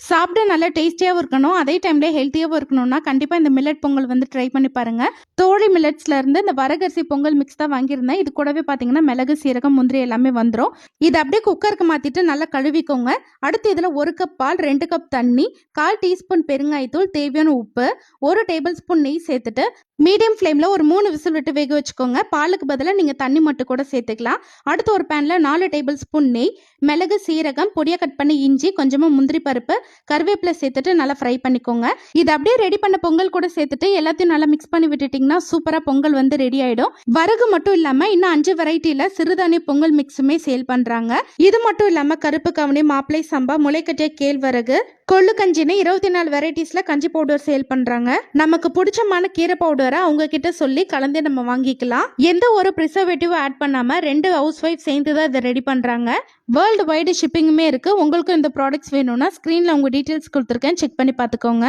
சாப்பிட நல்லா டேஸ்டியாகவும் இருக்கணும், அதே டைம்ல ஹெல்த்தியாகவும் இருக்கணும்னா கண்டிப்பாக இந்த மில்லட் பொங்கல் வந்து ட்ரை பண்ணி பாருங்க. தோழி மில்லட்ஸ்ல இருந்து இந்த வரகரிசி பொங்கல் மிக்ஸ் தான் வாங்கியிருந்தேன். இது கூடவே பார்த்தீங்கன்னா மிளகு, சீரகம், முந்திரி எல்லாமே வந்துடும். இது அப்படியே குக்கருக்கு மாற்றிட்டு நல்லா கழுவிக்கோங்க. அடுத்து இதில் 1 கப் பால், 2 கப் தண்ணி, 1/4 டீஸ்பூன் பெருங்காயத்தூள், தேவையான உப்பு, 1 டேபிள் ஸ்பூன் நெய் சேர்த்துட்டு மீடியம் ஃப்ளேமில் ஒரு 3 விசில் விட்டு வேக வச்சுக்கோங்க. பாலுக்கு பதிலாக நீங்கள் தண்ணி மட்டும் கூட சேர்த்துக்கலாம். அடுத்து ஒரு பேனில் 4 டேபிள் ஸ்பூன் நெய், மிளகு, சீரகம், பொடியாக கட் பண்ணி இஞ்சி, கொஞ்சமாக முந்திரி பருப்பு, கருவேப்பிலை சேர்த்துட்டு நல்லா ஃப்ரை பண்ணிக்கோங்க. இது அப்படியே ரெடி பண்ண பொங்கல் கூட சேர்த்துட்டு எல்லாத்தையும் நல்லா மிக்ஸ் பண்ணி விட்டுட்டிங்கன்னா சூப்பராக பொங்கல் வந்து ரெடி ஆகிடும். வரகு மட்டும் இல்லாமல் இன்னும் 5 வெரைட்டியில் சிறுதானிய பொங்கல் மிக்ஸுமே சேல் பண்ணுறாங்க. இது மட்டும் இல்லாமல் கருப்பு கவுனி, மாப்பிளை சம்பா, முளைக்கட்டிய கேழ்வரகு, கொள்ளு கஞ்சின்னு 24 வெரைட்டிஸ்ல கஞ்சி பவுடர் சேல் பண்றாங்க. நமக்கு பிடிச்சமான கீரை பவுடரை அவங்க கிட்ட சொல்லி கலந்து நம்ம வாங்கிக்கலாம். எந்த ஒரு ப்ரிசர்வேட்டிவ் ஆட் பண்ணாம 2 ஹவுஸ் ஒய்ஃப் சேர்ந்து தான் இதை ரெடி பண்றாங்க. வேர்ல்டு வைடு ஷிப்பிங்குமே இருக்கு. உங்களுக்கு இந்த ப்ராடக்ட்ஸ் வேணும்னா ஸ்கிரீன்ல உங்க டீடைல்ஸ் கொடுத்துருக்கேன், செக் பண்ணி பார்த்துக்கோங்க.